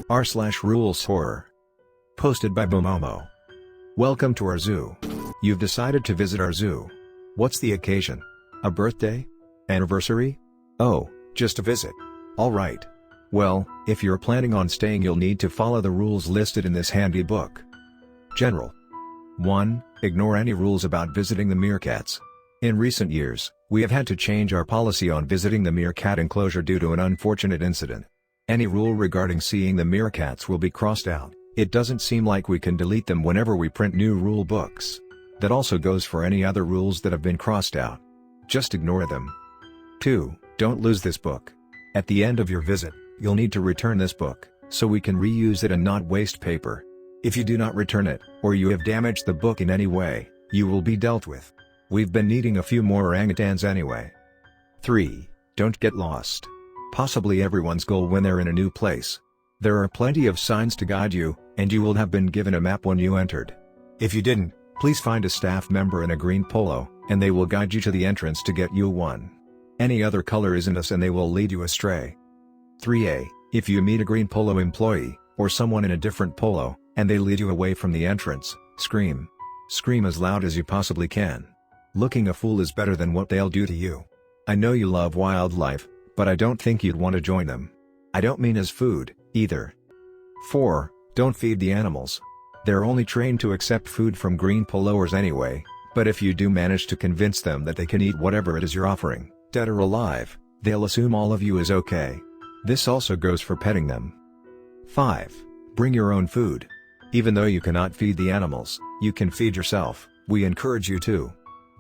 r/ruleshorror. Posted by bbmomomo. Welcome to our zoo. You've decided to visit our zoo. What's the occasion? A birthday? Anniversary? Oh, just a visit. Alright. Well, if you're planning on staying, you'll need to follow the rules listed in this handy book. General. 1. Ignore any rules about visiting the meerkats. In recent years, we have had to change our policy on visiting the meerkat enclosure due to an unfortunate incident. Any rule regarding seeing the meerkats will be crossed out. It doesn't seem like we can delete them whenever we print new rule books. That also goes for any other rules that have been crossed out. Just ignore them. 2. Don't lose this book. At the end of your visit, you'll need to return this book, so we can reuse it and not waste paper. If you do not return it, or you have damaged the book in any way, you will be dealt with. We've been needing a few more orangutans anyway. 3. Don't get lost. Possibly everyone's goal when they're in a new place. There are plenty of signs to guide you, and you will have been given a map when you entered. If you didn't, please find a staff member in a green polo, and they will guide you to the entrance to get you one. Any other color isn't us and they will lead you astray. 3a. If you meet a green polo employee, or someone in a different polo, and they lead you away from the entrance, scream. Scream as loud as you possibly can. Looking a fool is better than what they'll do to you. I know you love wildlife, but I don't think you'd want to join them. I don't mean as food, either. 4. Don't feed the animals. They're only trained to accept food from green poloers anyway, but if you do manage to convince them that they can eat whatever it is you're offering, dead or alive, they'll assume all of you is okay. This also goes for petting them. 5. Bring your own food. Even though you cannot feed the animals, you can feed yourself. We encourage you to.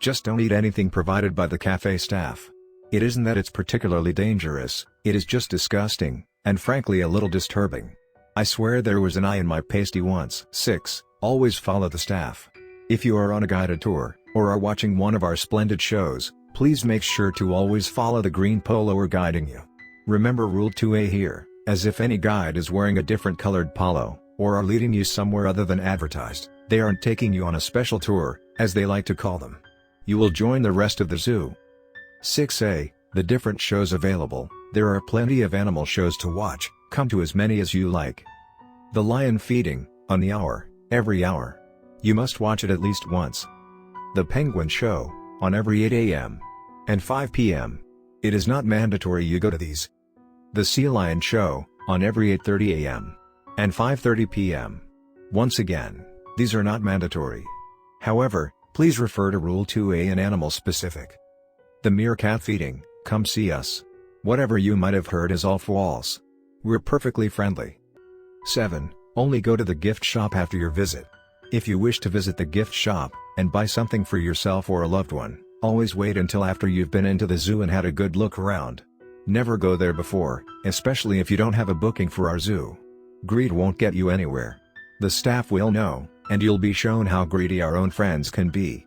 Just don't eat anything provided by the cafe staff. It isn't that it's particularly dangerous, it is just disgusting, and frankly a little disturbing. I swear there was an eye in my pasty once. 6. Always follow the staff. If you are on a guided tour, or are watching one of our splendid shows, please make sure to always follow the green poloer guiding you. Remember Rule 2a here, as if any guide is wearing a different colored polo, or are leading you somewhere other than advertised, they aren't taking you on a special tour, as they like to call them. You will join the rest of the zoo. 6a. The different shows available. There are plenty of animal shows to watch, come to as many as you like. The lion feeding, on the hour, every hour. You must watch it at least once. The penguin show, on every 8 a.m. and 5 p.m. It is not mandatory you go to these. The sea lion show, on every 8:30 a.m. and 5:30 p.m. Once again, these are not mandatory. However, please refer to Rule 2a and animal specific. The meerkat feeding, come see us. Whatever you might have heard is all false. We're perfectly friendly. 7. Only go to the gift shop after your visit. If you wish to visit the gift shop, and buy something for yourself or a loved one, always wait until after you've been into the zoo and had a good look around. Never go there before, especially if you don't have a booking for our zoo. Greed won't get you anywhere. The staff will know, and you'll be shown how greedy our own friends can be.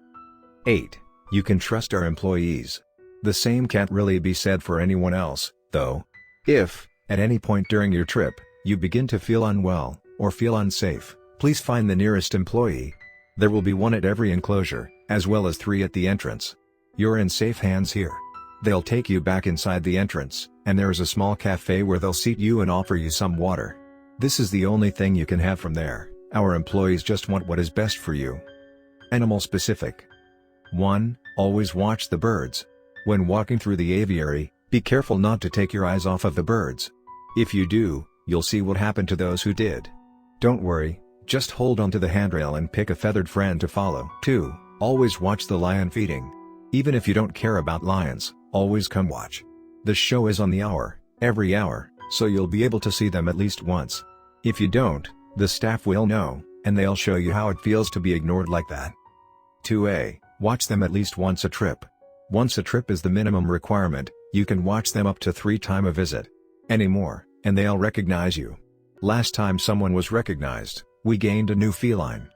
8. You can trust our employees. The same can't really be said for anyone else, though. If, at any point during your trip, you begin to feel unwell, or feel unsafe, please find the nearest employee. There will be one at every enclosure, as well as 3 at the entrance. You're in safe hands here. They'll take you back inside the entrance, and there is a small cafe where they'll seat you and offer you some water. This is the only thing you can have from there. Our employees just want what is best for you. Animal specific. 1. Always watch the birds. When walking through the aviary, be careful not to take your eyes off of the birds. If you do, you'll see what happened to those who did. Don't worry, just hold onto the handrail and pick a feathered friend to follow. 2. Always watch the lion feeding. Even if you don't care about lions, always come watch. The show is on the hour, every hour, so you'll be able to see them at least once. If you don't, the staff will know, and they'll show you how it feels to be ignored like that. 2a. Watch them at least once a trip. Once a trip is the minimum requirement. You can watch them up to 3 times a visit. Any more, and they'll recognize you. Last time someone was recognized, we gained a new feline.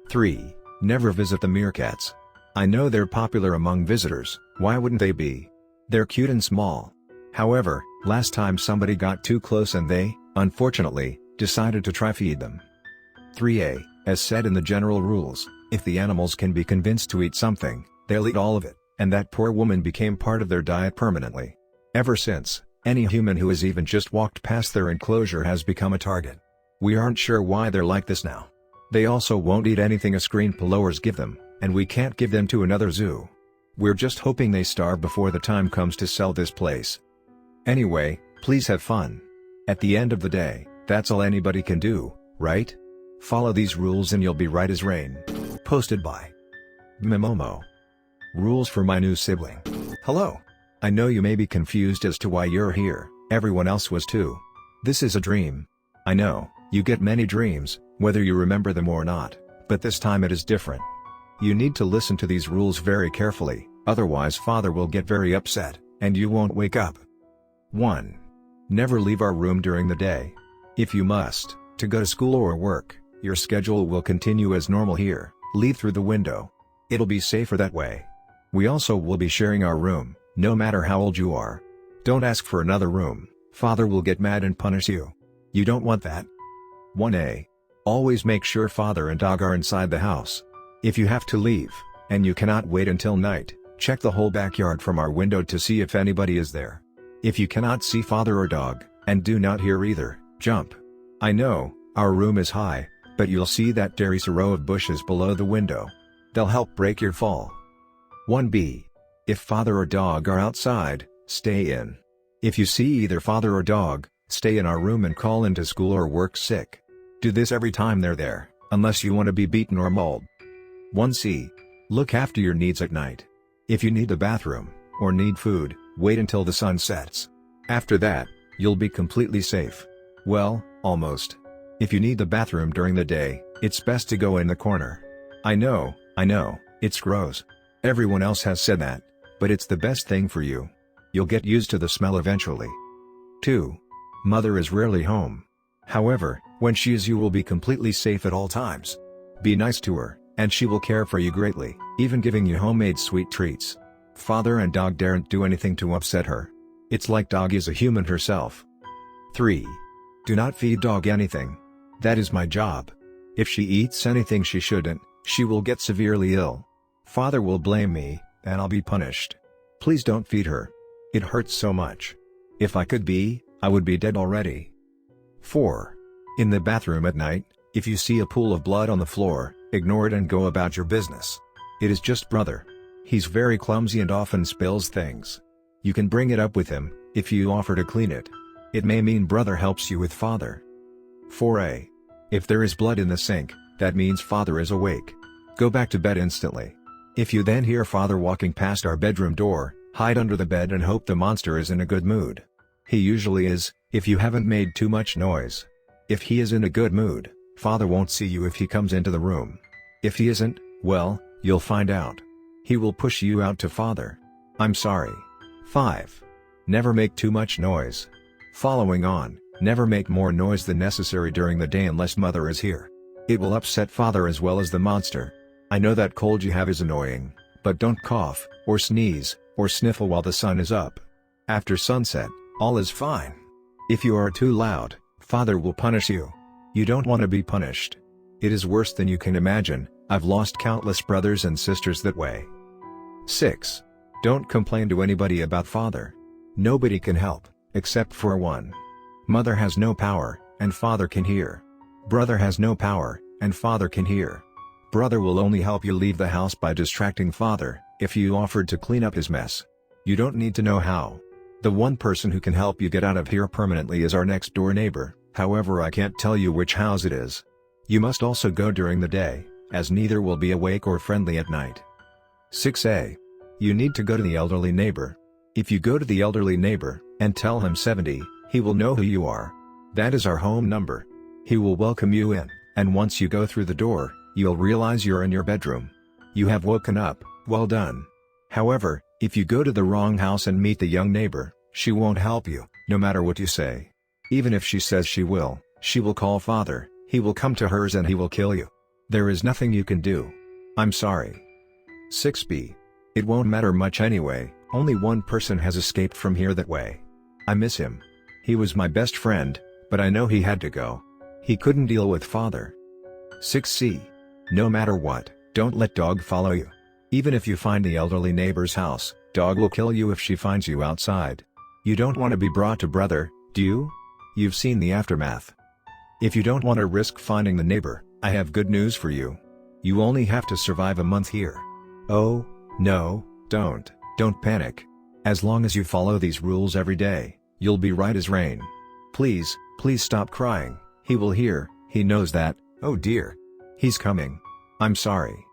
3. Never visit the meerkats. I know they're popular among visitors, why wouldn't they be? They're cute and small. However, last time somebody got too close and they, unfortunately, decided to try feed them. 3a. As said in the general rules, if the animals can be convinced to eat something, they'll eat all of it, and that poor woman became part of their diet permanently. Ever since, any human who has even just walked past their enclosure has become a target. We aren't sure why they're like this now. They also won't eat anything a screen pillowers give them, and we can't give them to another zoo. We're just hoping they starve before the time comes to sell this place. Anyway, please have fun. At the end of the day, that's all anybody can do, right? Follow these rules and you'll be right as rain. Posted by bbmomomo. Rules for my new sibling. Hello. I know you may be confused as to why you're here, everyone else was too. This is a dream. I know, you get many dreams, whether you remember them or not, but this time it is different. You need to listen to these rules very carefully, otherwise Father will get very upset, and you won't wake up. 1. Never leave our room during the day. If you must, to go to school or work, your schedule will continue as normal here, leave through the window. It'll be safer that way. We also will be sharing our room, no matter how old you are. Don't ask for another room, Father will get mad and punish you. You don't want that. 1a. Always make sure Father and dog are inside the house. If you have to leave, and you cannot wait until night, check the whole backyard from our window to see if anybody is there. If you cannot see Father or dog, and do not hear either, jump. I know, our room is high, but you'll see that there is a row of bushes below the window. They'll help break your fall. 1b. If Father or dog are outside, stay in. If you see either Father or dog, stay in our room and call into school or work sick. Do this every time they're there, unless you want to be beaten or mauled. 1c. Look after your needs at night. If you need the bathroom, or need food, wait until the sun sets. After that, you'll be completely safe. Well, almost. If you need the bathroom during the day, it's best to go in the corner. I know, it's gross. Everyone else has said that, but it's the best thing for you. You'll get used to the smell eventually. 2. Mother is rarely home. However, when she is, you will be completely safe at all times. Be nice to her, and she will care for you greatly, even giving you homemade sweet treats. Father and dog daren't do anything to upset her. It's like dog is a human herself. 3. Do not feed dog anything. That is my job. If she eats anything she shouldn't, she will get severely ill. Father will blame me, and I'll be punished. Please don't feed her. It hurts so much. If I could be, I would be dead already. 4. In the bathroom at night, if you see a pool of blood on the floor, ignore it and go about your business. It is just brother. He's very clumsy and often spills things. You can bring it up with him, if you offer to clean it. It may mean brother helps you with Father. 4a. If there is blood in the sink, that means Father is awake. Go back to bed instantly. If you then hear Father walking past our bedroom door, hide under the bed and hope the monster is in a good mood. He usually is, if you haven't made too much noise. If he is in a good mood, Father won't see you if he comes into the room. If he isn't, well, you'll find out. He will push you out to Father. I'm sorry. 5. Never make too much noise. Following on, never make more noise than necessary during the day unless Mother is here. It will upset Father as well as the monster. I know that cold you have is annoying, but don't cough, or sneeze, or sniffle while the sun is up. After sunset, all is fine. If you are too loud, Father will punish you. You don't want to be punished. It is worse than you can imagine. I've lost countless brothers and sisters that way. 6. Don't complain to anybody about Father. Nobody can help, except for one. Mother has no power, and Father can hear. Brother has no power, and Father can hear. Brother will only help you leave the house by distracting Father, if you offered to clean up his mess. You don't need to know how. The one person who can help you get out of here permanently is our next door neighbor, however I can't tell you which house it is. You must also go during the day, as neither will be awake or friendly at night. 6a. You need to go to the elderly neighbor. If you go to the elderly neighbor, and tell him 70, he will know who you are. That is our home number. He will welcome you in, and once you go through the door, you'll realize you're in your bedroom. You have woken up, well done. However, if you go to the wrong house and meet the young neighbor, she won't help you, no matter what you say. Even if she says she will call Father, he will come to hers and he will kill you. There is nothing you can do. I'm sorry. 6b. It won't matter much anyway, only one person has escaped from here that way. I miss him. He was my best friend, but I know he had to go. He couldn't deal with Father. 6C. No matter what, don't let dog follow you. Even if you find the elderly neighbor's house, dog will kill you if she finds you outside. You don't want to be brought to brother, do you? You've seen the aftermath. If you don't want to risk finding the neighbor, I have good news for you. You only have to survive a month here. Oh, no, don't panic. As long as you follow these rules every day, you'll be right as rain. Please stop crying, he will hear, he knows that, oh dear. He's coming. I'm sorry.